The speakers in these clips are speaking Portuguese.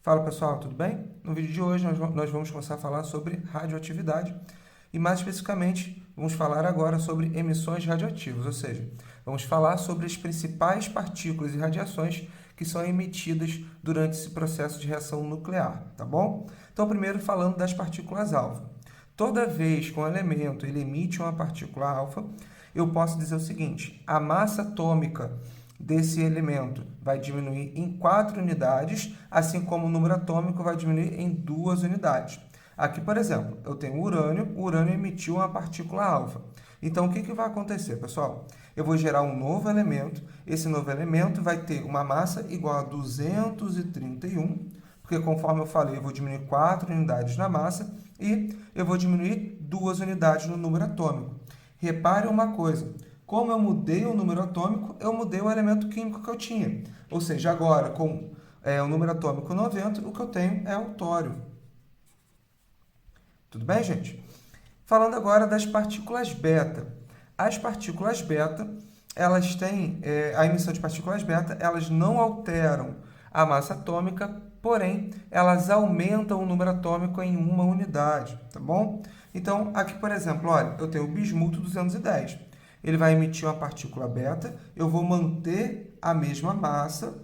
Fala pessoal, tudo bem? No vídeo de hoje nós vamos começar a falar sobre radioatividade e mais especificamente vamos falar agora sobre emissões radioativas, ou seja, vamos falar sobre as principais partículas e radiações que são emitidas durante esse processo de reação nuclear, tá bom? Então primeiro falando das partículas alfa. Toda vez que um elemento ele emite uma partícula alfa, eu posso dizer o seguinte: a massa atômica desse elemento vai diminuir em 4 unidades, assim como o número atômico vai diminuir em 2 unidades. Aqui, por exemplo, eu tenho o urânio emitiu uma partícula alfa. Então, o que vai acontecer, pessoal? Eu vou gerar um novo elemento, esse novo elemento vai ter uma massa igual a 231, porque conforme eu falei, eu vou diminuir 4 unidades na massa e eu vou diminuir 2 unidades no número atômico. Repare uma coisa, como eu mudei o número atômico, eu mudei o elemento químico que eu tinha. Ou seja, agora com o número atômico 90, o que eu tenho é o tório. Tudo bem, gente? Falando agora das partículas beta. As partículas beta, elas têm, a emissão de partículas beta, elas não alteram a massa atômica, porém, elas aumentam o número atômico em uma unidade, tá bom? Então, aqui, por exemplo, olha, eu tenho o bismuto 210. Ele vai emitir uma partícula beta, eu vou manter a mesma massa,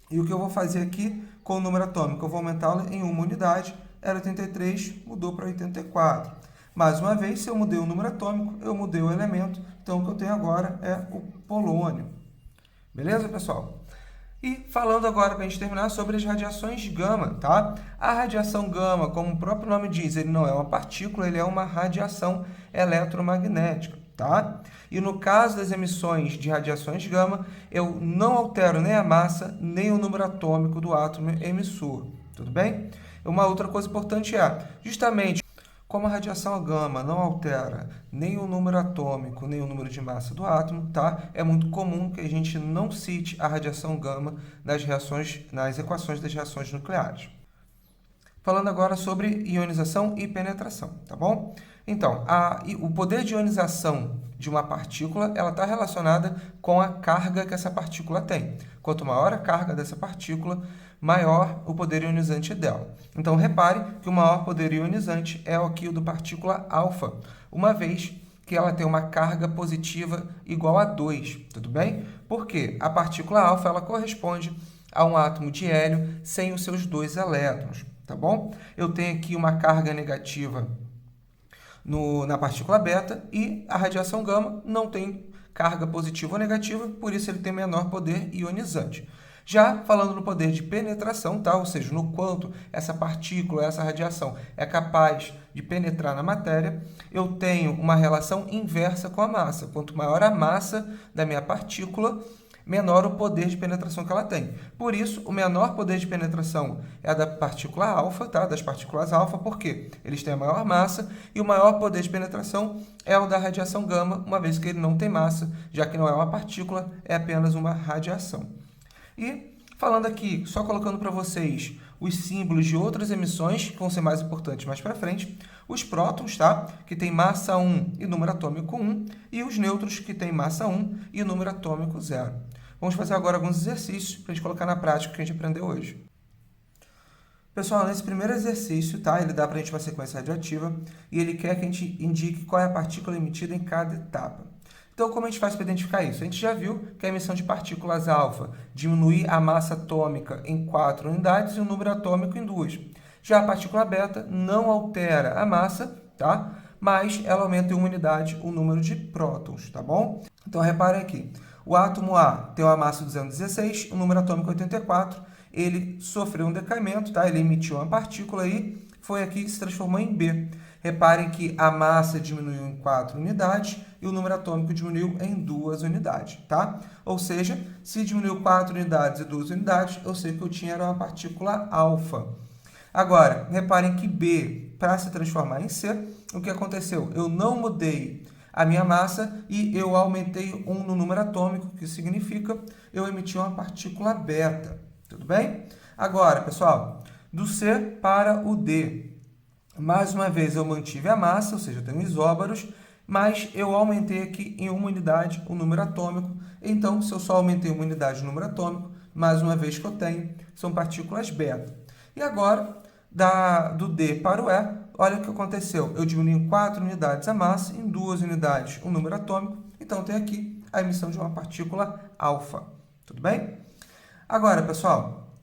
e o que eu vou fazer aqui com o número atômico? Eu vou aumentá-lo em uma unidade, era 83, mudou para 84. Mais uma vez, se eu mudei o número atômico, eu mudei o elemento, então o que eu tenho agora é o polônio. Beleza, pessoal? E falando agora, para a gente terminar, sobre as radiações gama, tá? A radiação gama, como o próprio nome diz, ele não é uma partícula, ele é uma radiação eletromagnética, tá? E no caso das emissões de radiações gama, eu não altero nem a massa, nem o número atômico do átomo emissor, tudo bem? Uma outra coisa importante é, justamente, como a radiação gama não altera nem o número atômico, nem o número de massa do átomo, tá? É muito comum que a gente não cite a radiação gama nas equações das reações nucleares. Falando agora sobre ionização e penetração, tá bom? Então, o poder de ionização de uma partícula, ela está relacionada com a carga que essa partícula tem. Quanto maior a carga dessa partícula, maior o poder ionizante dela. Então, repare que o maior poder ionizante é aqui o da partícula alfa, uma vez que ela tem uma carga positiva igual a 2, tudo bem? Porque a partícula alfa ela corresponde a um átomo de hélio sem os seus 2 elétrons, tá bom? Eu tenho aqui uma carga negativa na partícula beta e a radiação gama não tem carga positiva ou negativa, por isso ele tem menor poder ionizante. Já falando no poder de penetração, tá? Ou seja, no quanto essa partícula, essa radiação é capaz de penetrar na matéria, eu tenho uma relação inversa com a massa. Quanto maior a massa da minha partícula, menor o poder de penetração que ela tem. Por isso, o menor poder de penetração é a da partícula alfa, tá? Das partículas alfa, porque eles têm a maior massa, e o maior poder de penetração é o da radiação gama, uma vez que ele não tem massa, já que não é uma partícula, é apenas uma radiação. E falando aqui, só colocando para vocês os símbolos de outras emissões, que vão ser mais importantes mais para frente, os prótons, tá? Que tem massa 1 e número atômico 1, e os nêutrons, que tem massa 1 e número atômico 0. Vamos fazer agora alguns exercícios para a gente colocar na prática o que a gente aprendeu hoje. Pessoal, nesse primeiro exercício, tá? Ele dá para a gente uma sequência radioativa e ele quer que a gente indique qual é a partícula emitida em cada etapa. Então, como a gente faz para identificar isso? A gente já viu que a emissão de partículas alfa diminui a massa atômica em 4 unidades e o número atômico em 2. Já a partícula beta não altera a massa, tá? Mas ela aumenta em 1 unidade o número de prótons, tá bom? Então, reparem aqui. O átomo A tem uma massa 216, o número atômico 84. Ele sofreu um decaimento, tá? Ele emitiu uma partícula e foi aqui que se transformou em B. Reparem que a massa diminuiu em 4 unidades e o número atômico diminuiu em 2 unidades, tá? Ou seja, se diminuiu 4 unidades e 2 unidades, eu sei que eu tinha era uma partícula alfa. Agora, reparem que B, para se transformar em C, o que aconteceu? Eu não mudei a minha massa e eu aumentei 1 no número atômico, que significa eu emiti uma partícula beta, tudo bem? Agora, pessoal, do C para o D. Mais uma vez, eu mantive a massa, ou seja, eu tenho isóbaros, mas eu aumentei aqui em 1 unidade o número atômico. Então, se eu só aumentei 1 unidade o número atômico, mais uma vez que eu tenho, são partículas beta. E agora, do D para o E, olha o que aconteceu. Eu diminui em 4 unidades a massa, em 2 unidades o número atômico. Então, tem aqui a emissão de uma partícula alfa. Tudo bem? Agora, pessoal,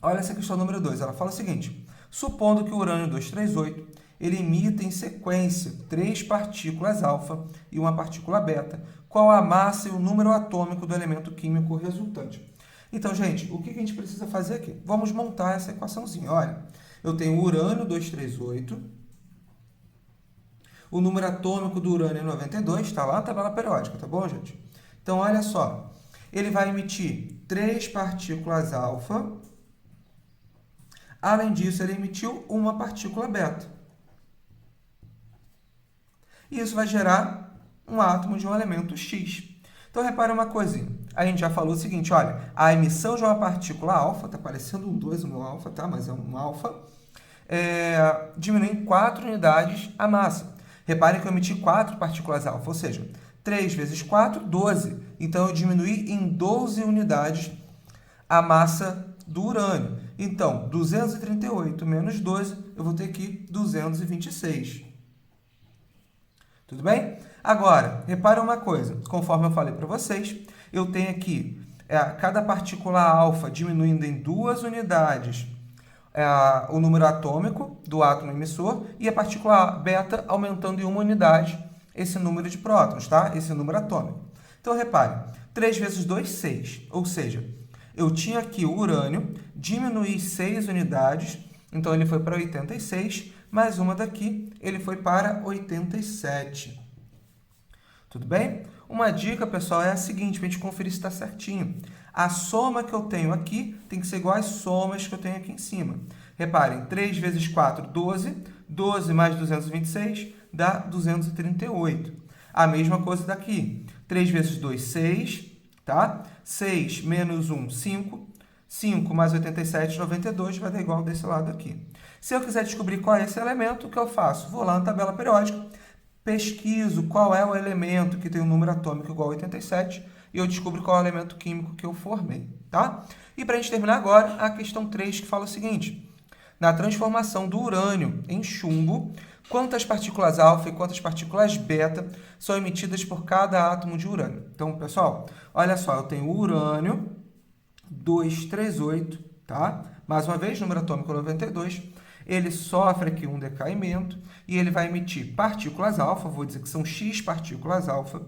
olha essa questão número 2. Ela fala o seguinte. Supondo que o urânio 238 ele emita em sequência 3 partículas alfa e uma partícula beta, qual a massa e o número atômico do elemento químico resultante? Então, gente, o que a gente precisa fazer aqui? Vamos montar essa equaçãozinha. Olha, eu tenho urânio 238, o número atômico do urânio é 92, está lá na tabela periódica, tá bom, gente? Então, olha só, ele vai emitir 3 partículas alfa, além disso, ele emitiu uma partícula beta. E isso vai gerar um átomo de um elemento X. Então, repare uma coisinha. A gente já falou o seguinte, olha, a emissão de uma partícula alfa, está parecendo um 2 o meu alfa, tá? Mas é um alfa, diminui em 4 unidades a massa. Reparem que eu emiti 4 partículas alfa, ou seja, 3 vezes 4, 12. Então, eu diminui em 12 unidades a massa do urânio. Então, 238 menos 12, eu vou ter aqui 226. Tudo bem? Agora, repara uma coisa. Conforme eu falei para vocês, eu tenho aqui cada partícula alfa diminuindo em 2 unidades o número atômico do átomo emissor e a partícula beta aumentando em 1 unidade esse número de prótons, tá? Esse número atômico. Então, repare, 3 vezes 2, 6. Ou seja, eu tinha aqui o urânio, diminui 6 unidades, então ele foi para 86, mais uma daqui, ele foi para 87. Tudo bem? Uma dica, pessoal, é a seguinte, para a gente conferir se está certinho. A soma que eu tenho aqui tem que ser igual às somas que eu tenho aqui em cima. Reparem, 3 vezes 4, 12. 12 mais 226 dá 238. A mesma coisa daqui. 3 vezes 2, 6. Tá? 6 menos 1, 5. 5 mais 87, 92, vai dar igual desse lado aqui. Se eu quiser descobrir qual é esse elemento, o que eu faço? Vou lá na tabela periódica, pesquiso qual é o elemento que tem um número atômico igual a 87 e eu descubro qual é o elemento químico que eu formei, tá? E para a gente terminar agora, a questão 3, que fala o seguinte. Na transformação do urânio em chumbo, quantas partículas alfa e quantas partículas beta são emitidas por cada átomo de urânio? Então, pessoal, olha só, eu tenho o urânio 238, tá? Mais uma vez, número atômico 92. Ele sofre aqui um decaimento e ele vai emitir partículas alfa, vou dizer que são X partículas alfa,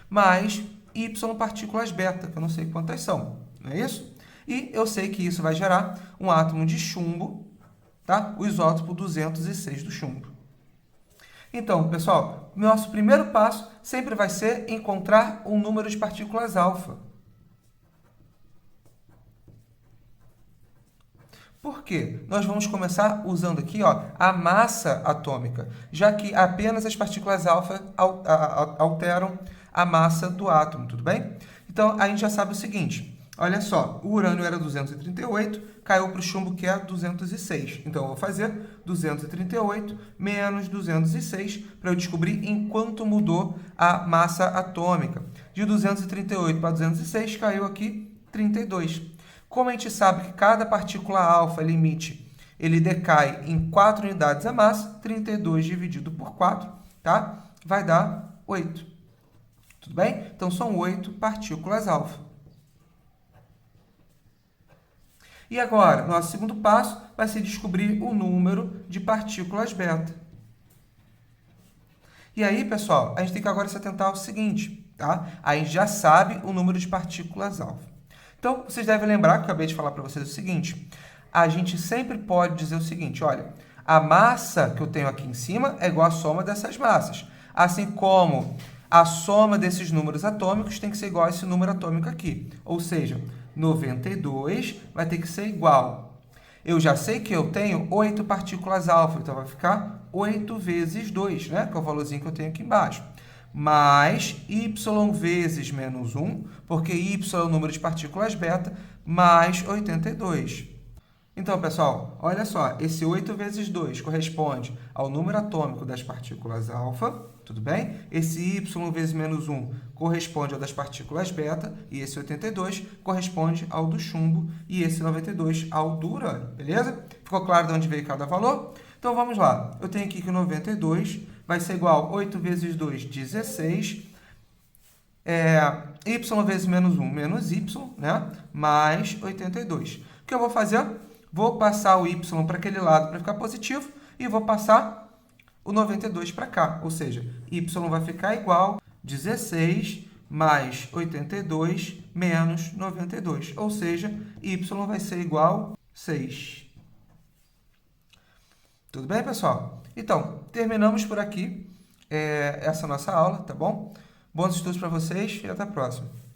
mais Y partículas beta, que eu não sei quantas são, não é isso? E eu sei que isso vai gerar um átomo de chumbo, tá? O isótopo 206 do chumbo. Então, pessoal, nosso primeiro passo sempre vai ser encontrar o número de partículas alfa. Por quê? Nós vamos começar usando aqui a massa atômica, já que apenas as partículas alfa alteram a massa do átomo, tudo bem? Então, a gente já sabe o seguinte, olha só, o urânio era 238, caiu para o chumbo que é 206. Então, eu vou fazer 238 menos 206 para eu descobrir em quanto mudou a massa atômica. De 238 para 206, caiu aqui 32. Como a gente sabe que cada partícula alfa ele decai em 4 unidades a massa, 32 dividido por 4, tá? Vai dar 8. Tudo bem? Então, são 8 partículas alfa. E agora, nosso segundo passo vai ser descobrir o número de partículas beta. E aí, pessoal, a gente tem que agora se atentar ao seguinte, tá? A gente já sabe o número de partículas alfa. Então, vocês devem lembrar que eu acabei de falar para vocês o seguinte, a gente sempre pode dizer o seguinte, olha, a massa que eu tenho aqui em cima é igual à soma dessas massas, assim como a soma desses números atômicos tem que ser igual a esse número atômico aqui, ou seja, 92 vai ter que ser igual. Eu já sei que eu tenho 8 partículas alfa, então vai ficar 8 vezes 2, né? Que é o valorzinho que eu tenho aqui embaixo. Mais y vezes menos 1, porque y é o número de partículas beta, mais 82. Então, pessoal, olha só, esse 8 vezes 2 corresponde ao número atômico das partículas alfa, tudo bem? Esse y vezes menos 1 corresponde ao das partículas beta, e esse 82 corresponde ao do chumbo, e esse 92 ao do urânio, beleza? Ficou claro de onde veio cada valor? Então, vamos lá. Eu tenho aqui que o 92 vai ser igual a 8 vezes 2, 16, y vezes menos 1, menos y, né? Mais 82. O que eu vou fazer? Vou passar o y para aquele lado para ficar positivo e vou passar o 92 para cá. Ou seja, y vai ficar igual a 16 mais 82 menos 92. Ou seja, y vai ser igual a 6. Tudo bem, pessoal? Então, terminamos por aqui essa nossa aula, tá bom? Bons estudos para vocês e até a próxima.